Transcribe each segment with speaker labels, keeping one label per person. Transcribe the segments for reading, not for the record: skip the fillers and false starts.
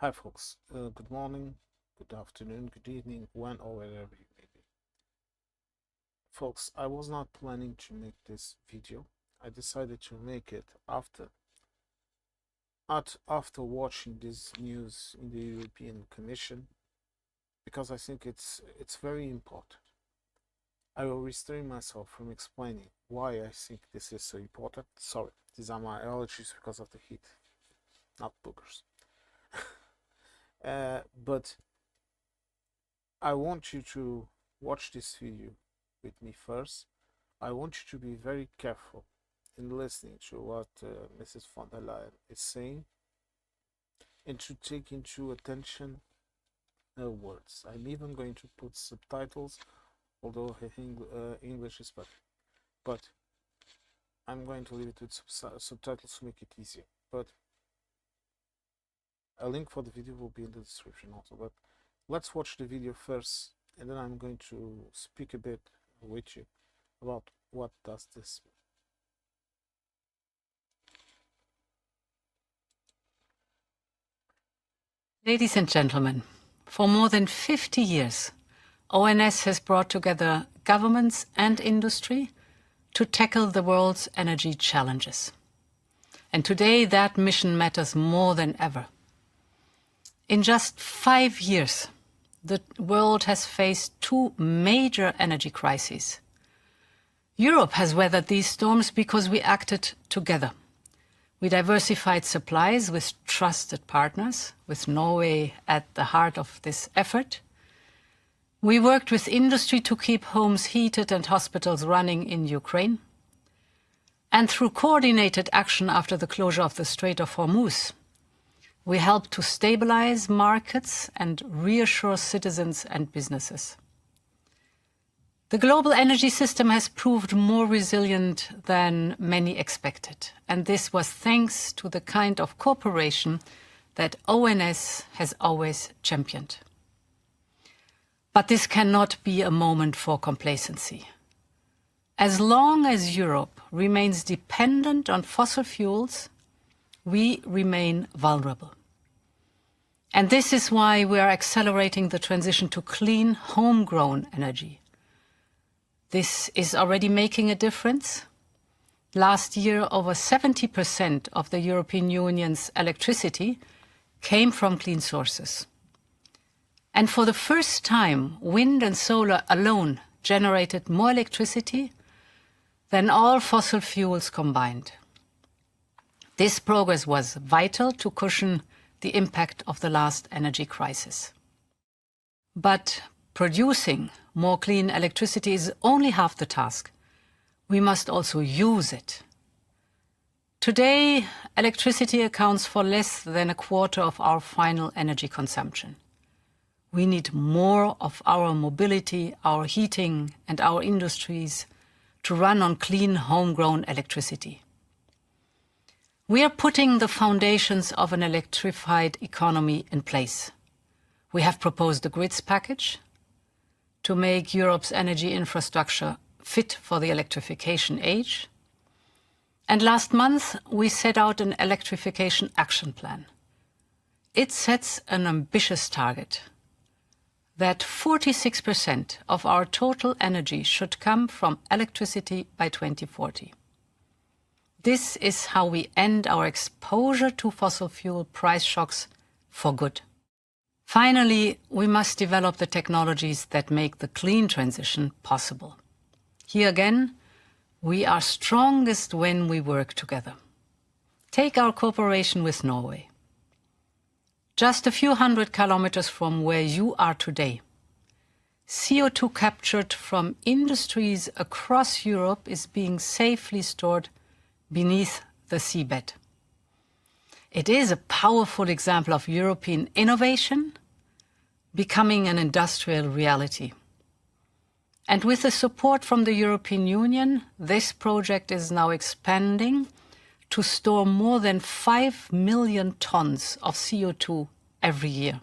Speaker 1: Hi, folks. Good morning, good afternoon, good evening, when or wherever you may be. Folks, I was not planning to make this video. I decided to make it after watching this news in the European Commission because I think it's very important. I will restrain myself from explaining why I think this is so important. Sorry, these are my allergies because of the heat, not boogers. But I want you to watch this video with me first. I want you to be very careful in listening to what Mrs. von der Leyen is saying and to take into attention her words. I'm even going to put subtitles, although her English is better. But I'm going to leave it with subtitles to make it easier. But a link for the video will be in the description also. But let's watch the video first, and then I'm going to speak a bit with you about what does this mean.
Speaker 2: Ladies and gentlemen, for more than 50 years, ONS has brought together governments and industry to tackle the world's energy challenges. And today that mission matters more than ever. In just 5 years, the world has faced two major energy crises. Europe has weathered these storms because we acted together. We diversified supplies with trusted partners, with Norway at the heart of this effort. We worked with industry to keep homes heated and hospitals running in Ukraine. And through coordinated action after the closure of the Strait of Hormuz, we helped to stabilize markets and reassure citizens and businesses. The global energy system has proved more resilient than many expected, and this was thanks to the kind of cooperation that ONS has always championed. But this cannot be a moment for complacency. As long as Europe remains dependent on fossil fuels, we remain vulnerable. And this is why we are accelerating the transition to clean, homegrown energy. This is already making a difference. Last year, over 70% of the European Union's electricity came from clean sources. And for the first time, wind and solar alone generated more electricity than all fossil fuels combined. This progress was vital to cushion the impact of the last energy crisis. But producing more clean electricity is only half the task. We must also use it. Today, electricity accounts for less than a quarter of our final energy consumption. We need more of our mobility, our heating, and our industries to run on clean, homegrown electricity. We are putting the foundations of an electrified economy in place. We have proposed a grids package to make Europe's energy infrastructure fit for the electrification age. And last month, we set out an electrification action plan. It sets an ambitious target that 46% of our total energy should come from electricity by 2040. This is how we end our exposure to fossil fuel price shocks for good. Finally, we must develop the technologies that make the clean transition possible. Here again, we are strongest when we work together. Take our cooperation with Norway. Just a few hundred kilometers from where you are today, CO2 captured from industries across Europe is being safely stored beneath the seabed. It is a powerful example of European innovation becoming an industrial reality. And with the support from the European Union, this project is now expanding to store more than 5 million tons of CO2 every year.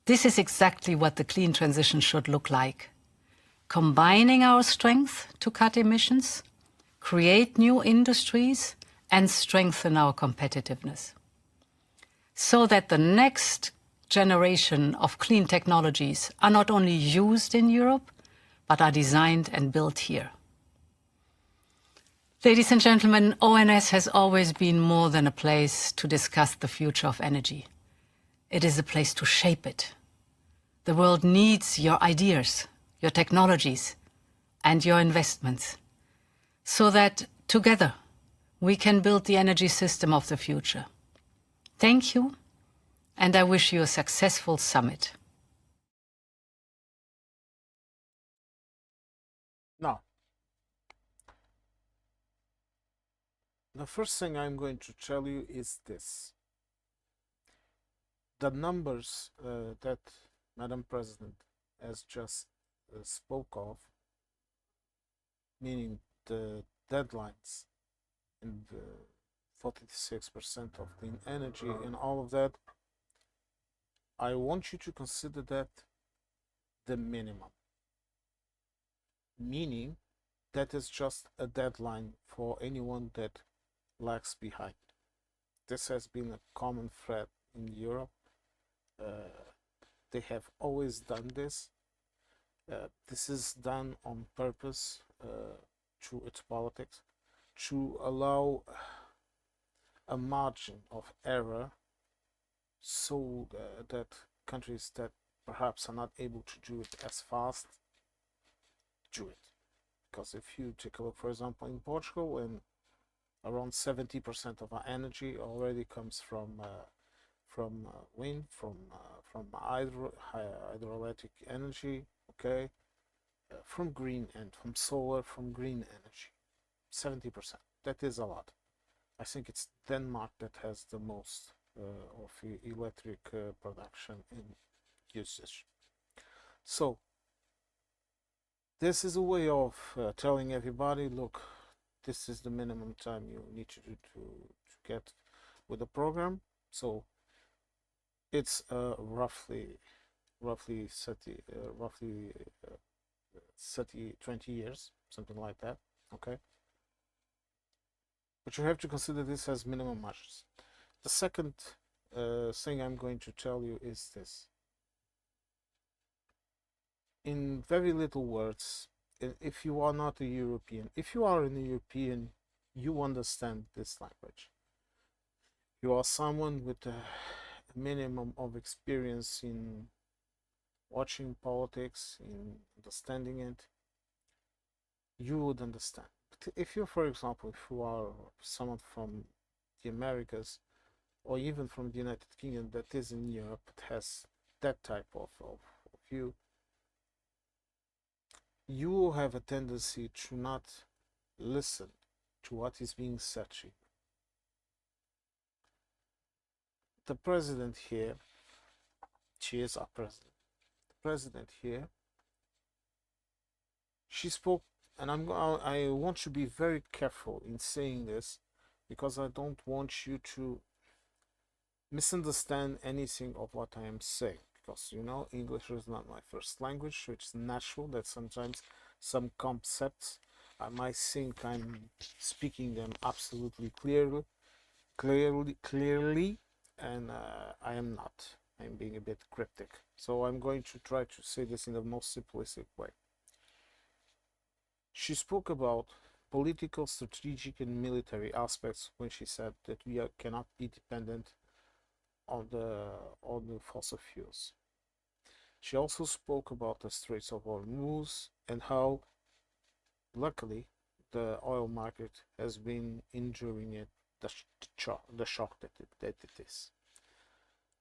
Speaker 2: This is exactly what the clean transition should look like. Combining our strength to cut emissions, create new industries, and strengthen our competitiveness. so that the next generation of clean technologies are not only used in Europe, but are designed and built here. Ladies and gentlemen, ONS has always been more than a place to discuss the future of energy. It is a place to shape it. The world needs your ideas, your technologies, and your investments, so that together we can build the energy system of the future. Thank you, and I wish you a successful summit.
Speaker 1: Now, the first thing I'm going to tell you is this. The numbers that Madam President has just spoke of, meaning the deadlines and 46% of clean energy and all of that, I want you to consider that the minimum. Meaning that is just a deadline for anyone that lags behind. This has been a common thread in Europe. They have always done this. This is done on purpose through its politics to allow a margin of error so that countries that perhaps are not able to do it as fast do it. Because if you take a look, for example, in Portugal, and around 70% of our energy already comes from wind, from hydroelectric energy, okay, from green and from solar, from green energy, 70%. That is a lot. I think it's Denmark that has the most of electric production and usage. So this is a way of telling everybody, look, this is the minimum time you need to do to get with the program. So it's roughly 20 years, something like that, okay? But you have to consider this as minimum measures. The second thing I'm going to tell you is this. In very little words, if you are not a European, if you are an European, you understand this language. You are someone with a minimum of experience in watching politics, in understanding it, you would understand. But if you, for example, if you are someone from the Americas or even from the United Kingdom that is in Europe, that has that type of view, you will have a tendency to not listen to what is being said to you. The president here, she is our president. The president here, she spoke, and I want to be very careful in saying this because I don't want you to misunderstand anything of what I am saying. Because you know, English is not my first language, so it's natural that sometimes some concepts I might think I'm speaking them absolutely clearly, and I am not. I'm being a bit cryptic. So I'm going to try to say this in the most simplistic way. She spoke about political, strategic, and military aspects when she said that we cannot be dependent on the fossil fuels. She also spoke about the Straits of Hormuz and how, luckily, the oil market has been enduring it, the shock that it is.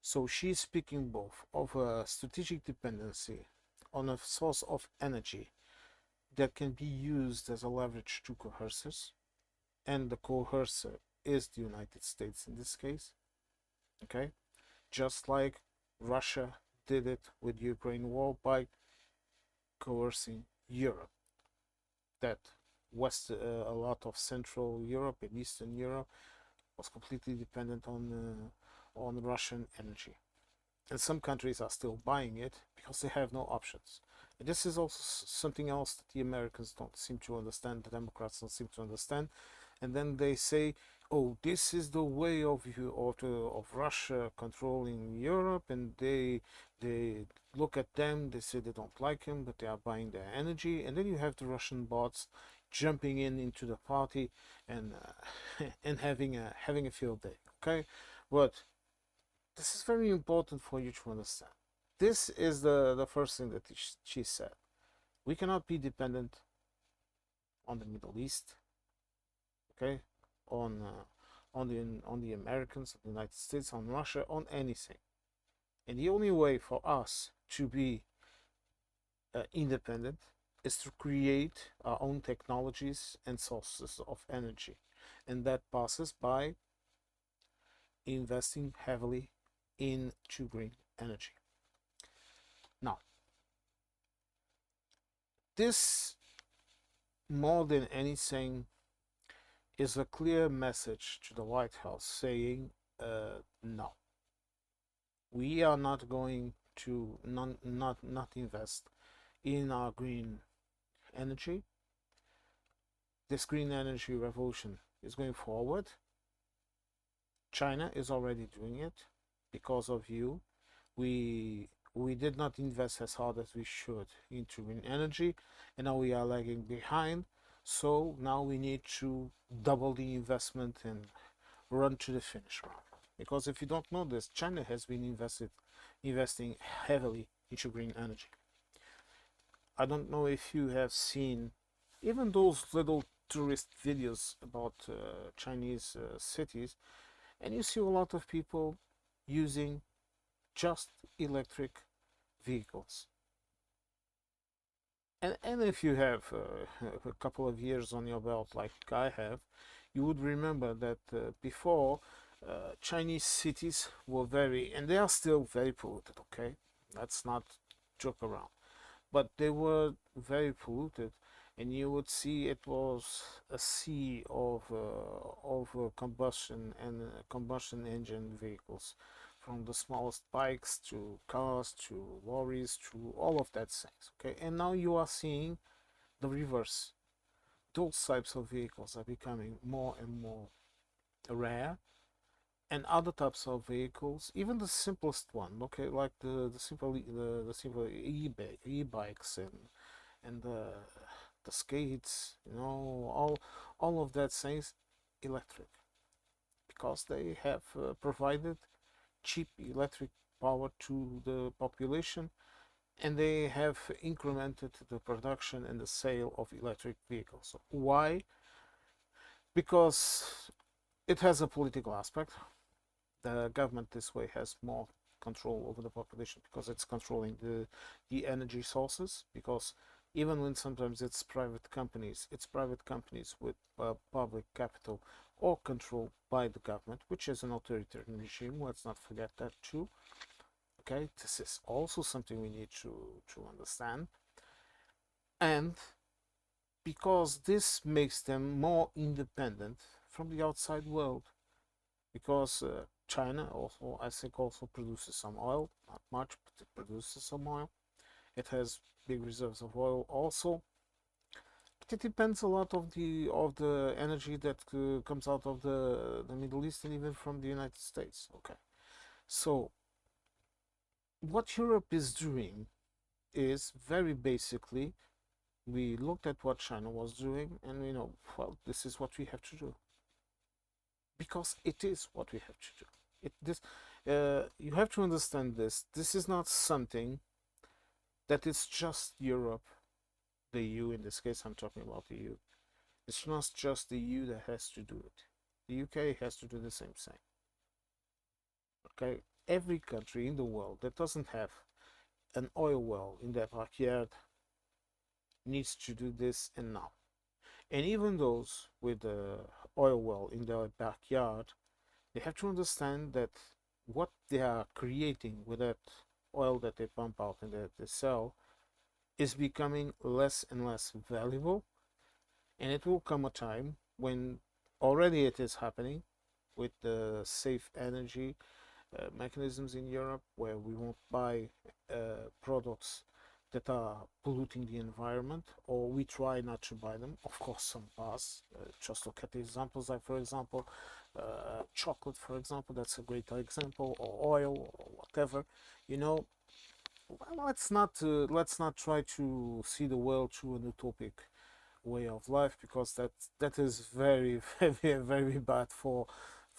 Speaker 1: So she's speaking both of a strategic dependency on a source of energy that can be used as a leverage to coercers, and the coercer is the United States in this case, okay? Just like Russia did it with the Ukraine war by coercing Europe. That a lot of Central Europe and Eastern Europe was completely dependent on Russian energy, and some countries are still buying it because they have no options. And this is also something else that the Americans don't seem to understand, the Democrats don't seem to understand, and then they say, oh, this is the way of you of Russia controlling Europe, and they look at them, they say they don't like him, but they are buying their energy, and then you have the Russian bots jumping in into the party and and having a field day. Okay, but this is very important for you to understand. This is the first thing that she said. We cannot be dependent on the Middle East, okay, on the Americans, the United States, on Russia, on anything. And the only way for us to be independent is to create our own technologies and sources of energy, and that passes by investing heavily into green energy. Now, this more than anything is a clear message to the White House saying, no, we are not going to not invest in our green energy. This green energy revolution is going forward. China is already doing it because of you. We did not invest as hard as we should into green energy, and now we are lagging behind. So now we need to double the investment and run to the finish line. Because if you don't know this, China has been investing heavily into green energy. I don't know if you have seen even those little tourist videos about Chinese cities, and you see a lot of people using just electric vehicles. And if you have a couple of years on your belt like I have, you would remember that before Chinese cities were very, and they are still very polluted, okay? Let's not joke around. But they were very polluted, and you would see it was a sea of combustion and combustion engine vehicles, from the smallest bikes to cars to lorries to all of that things. Okay, and now you are seeing the reverse. Those types of vehicles are becoming more and more rare, and other types of vehicles, even the simplest one, okay, like the simple e-bikes and the skates, all of that things electric, because they have provided cheap electric power to the population, and they have incremented the production and the sale of electric vehicles. Why? Because it has a political aspect. The government this way has more control over the population because it's controlling the energy sources. Because even when sometimes it's private companies with public capital or controlled by the government, which is an authoritarian regime. Let's not forget that too. Okay, this is also something we need to understand, and because this makes them more independent from the outside world, because China also, I think, also produces some oil, not much, but it produces some oil. It has big reserves of oil also. But it depends a lot of the energy that comes out of the Middle East and even from the United States. Okay, so what Europe is doing is very basically, we looked at what China was doing and we know, well, this is what we have to do, because it is what we have to do. You have to understand this. This is not something that is just Europe, the EU. In this case, I'm talking about the EU. It's not just the EU that has to do it. The UK has to do the same thing. Okay, every country in the world that doesn't have an oil well in their backyard needs to do this, and now. And even those with the oil well in their backyard, they have to understand that what they are creating with that oil that they pump out and that they sell is becoming less and less valuable. And it will come a time when, already it is happening with the safe energy mechanisms in Europe, where we won't buy products that are polluting the environment, or we try not to buy them. Of course, some pass. Just look at the examples, like for example, chocolate, for example. That's a great example, or oil, or whatever. You know, well, let's not try to see the world through an utopic way of life, because that is very very very bad for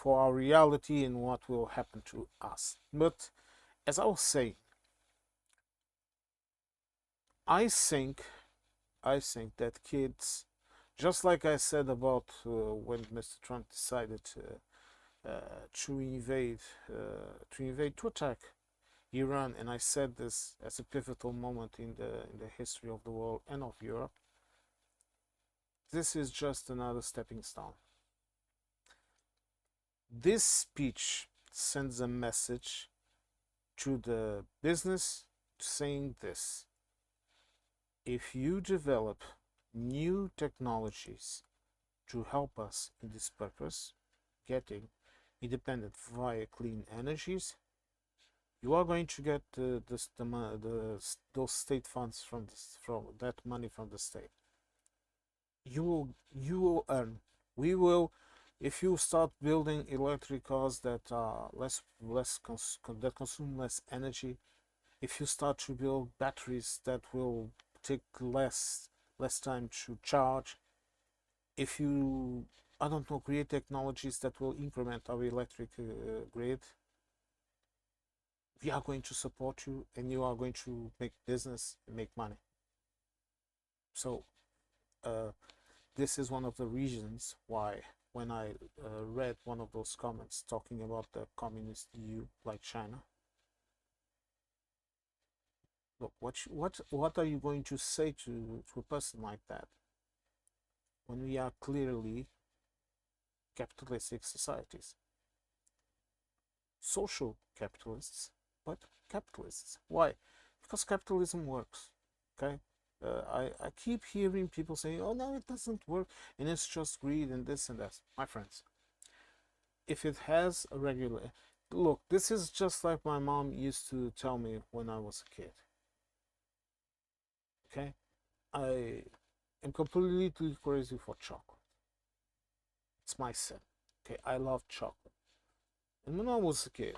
Speaker 1: our reality and what will happen to us. But as I was saying, I think I think that kids, just like I said about when Mr. Trump decided to invade, to attack Iran, and I said this as a pivotal moment in the history of the world and of Europe. This is just another stepping stone. This speech sends a message to the business saying this: if you develop new technologies to help us in this purpose, getting independent via clean energies, you are going to get those state funds from that money from the state. You will earn. We will, if you start building electric cars that are that consume less energy, if you start to build batteries that will take less time to charge, if you, I don't know, create technologies that will increment our electric grid, we are going to support you, and you are going to make business and make money. So uh, this is one of the reasons why, when I read one of those comments talking about the communist EU, like China, look, what are you going to say to a person like that when we are clearly capitalistic societies, social capitalists, but capitalists? Why? Because capitalism works. Okay. I keep hearing people saying, "Oh no, it doesn't work, and it's just greed and this and that." My friends, if it has a regular look, this is just like my mom used to tell me when I was a kid. Okay, I am completely crazy for chocolate. It's my sin. Okay, I love chocolate, and when I was a kid,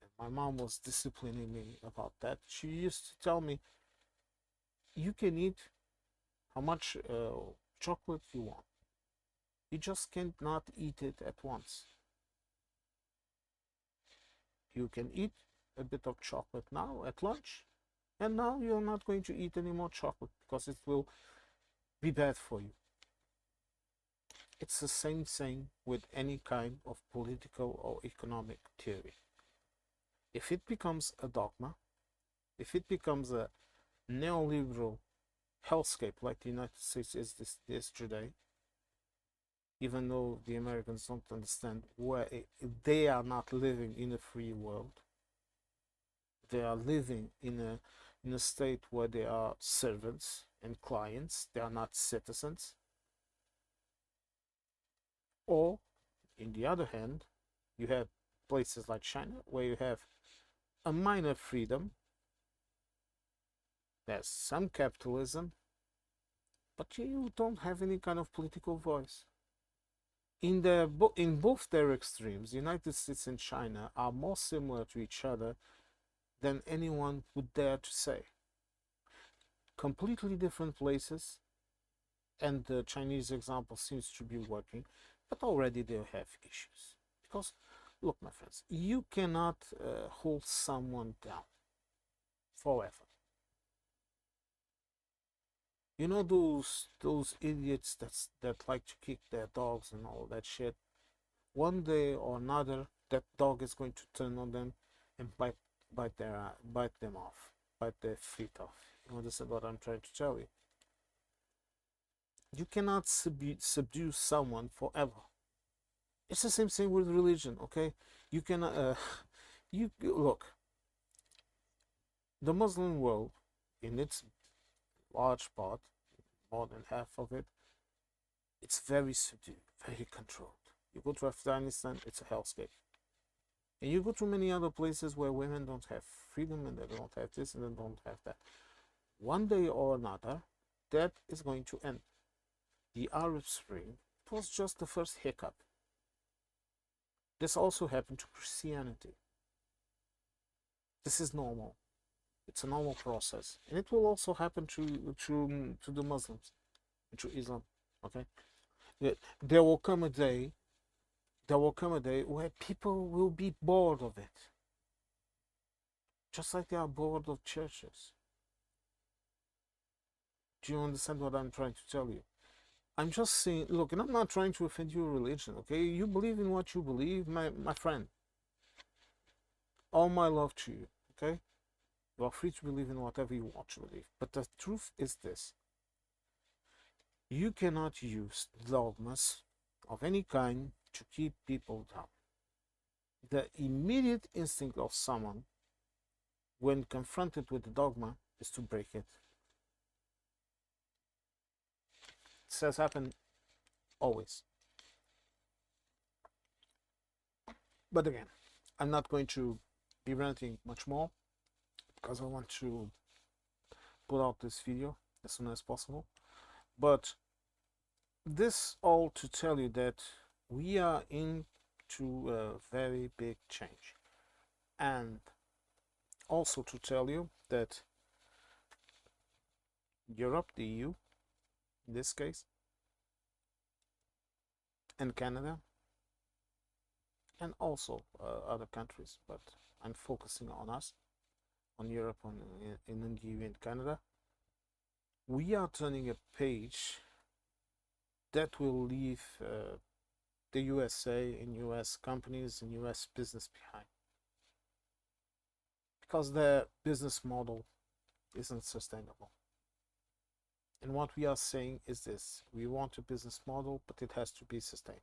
Speaker 1: and my mom was disciplining me about that, she used to tell me, "You can eat how much chocolate you want. You just can't not eat it at once. You can eat a bit of chocolate now at lunch, and now you're not going to eat any more chocolate because it will be bad for you." It's the same thing with any kind of political or economic theory. If it becomes a dogma, if it becomes a neoliberal hellscape like the United States is today, even though the Americans don't understand where they are not living in a free world, they are living in a state where they are servants and clients, they are not citizens. Or, in the other hand, you have places like China where you have a minor freedom, there's some capitalism, but you don't have any kind of political voice. In both their extremes, the United States and China are more similar to each other than anyone would dare to say. Completely different places, and the Chinese example seems to be working, but already they have issues. Because, look, my friends, you cannot hold someone down forever. You know those idiots that like to kick their dogs and all that shit. One day or another, that dog is going to turn on them and bite them off, bite their feet off. You understand what I'm trying to tell you? You cannot subdue someone forever. It's the same thing with religion, okay? You can you look, the Muslim world, in its large part, more than half of it, it's very subdued, very controlled. You go to Afghanistan, it's a hellscape. And you go to many other places where women don't have freedom and they don't have this and they don't have that. one day or another, that is going to end. The Arab Spring was just the first hiccup. This also happened to Christianity. This is normal. It's a normal process, and it will also happen to the Muslims, to Islam. Okay, there will come a day. There will come a day where people will be bored of it, just like they are bored of churches. Do you understand what I'm trying to tell you? I'm just saying, look, and I'm not trying to offend your religion, okay? You believe in what you believe, my friend. All my love to you, okay? You are free to believe in whatever you want to believe. But the truth is this: you cannot use dogmas of any kind to keep people down. The immediate instinct of someone when confronted with the dogma is to break it. This has happened always. But again, I'm not going to be ranting much more because I want to put out this video as soon as possible. But this all to tell you that we are into a very big change, and also to tell you that Europe, the EU in this case, and Canada, and also other countries, but I'm focusing on us, on Europe, in the EU and Canada. We are turning a page that will leave the USA and US companies and US business behind, because their business model isn't sustainable. And what we are saying is this: we want a business model, but it has to be sustained.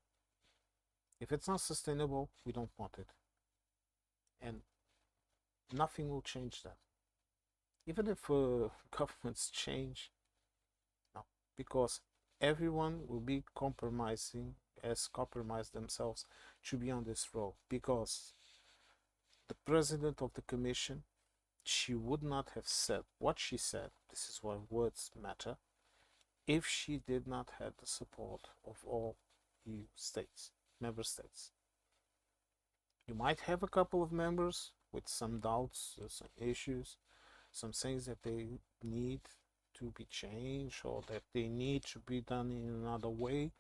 Speaker 1: If it's not sustainable, we don't want it. And nothing will change that. Even if governments change, no, because everyone will be compromising, as compromised themselves, to be on this role. Because the president of the commission, she would not have said what she said. This is why words matter. If she did not have the support of all EU states, member states. You might have a couple of members with some doubts, some issues, some things that they need to be changed or that they need to be done in another way.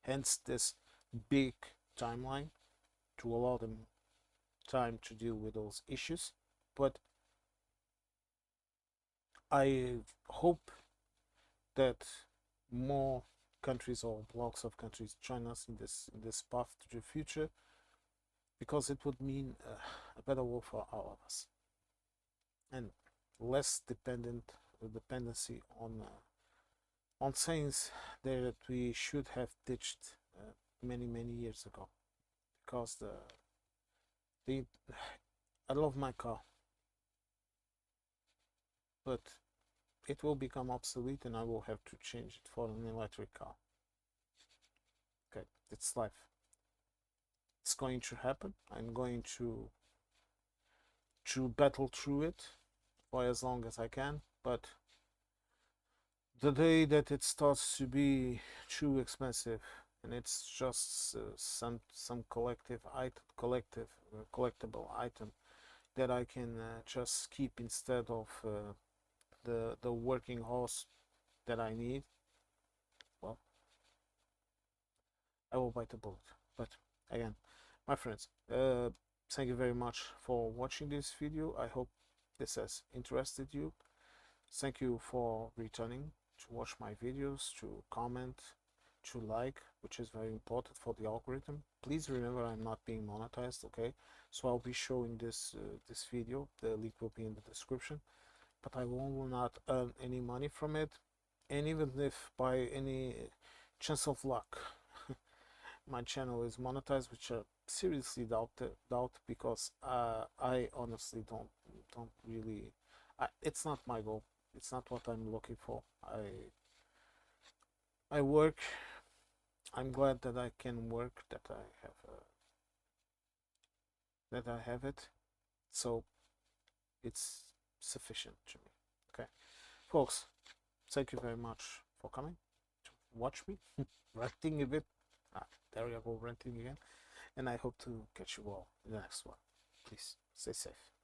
Speaker 1: Hence this big timeline to allow them time to deal with those issues. But I hope that more countries or blocks of countries join us in this path to the future, because it would mean a better world for all of us and less dependency on things that we should have ditched many years ago. Because the I love my car, but it will become obsolete and I will have to change it for an electric car. Okay, it's life. It's going to happen. I'm going to battle through it for as long as I can, but the day that it starts to be too expensive and it's just some collectible item that I can just keep instead of the working horse that I need, well, I will bite the bullet. But again, my friends, thank you very much for watching this video. I hope this has interested you. Thank you for returning to watch my videos, to comment, to like, which is very important for the algorithm. Please remember, I'm not being monetized, okay? So I'll be showing this video. The link will be in the description, but I will not earn any money from it. And even if by any chance of luck my channel is monetized, which I seriously doubt, because I honestly don't really. It's not my goal. It's not what I'm looking for. I work. I'm glad that I can work. That I have it. So it's sufficient to me. Okay. Folks, thank you very much for coming to watch me ranting a bit. There we go, ranting again. And I hope to catch you all in the next one. Please stay safe.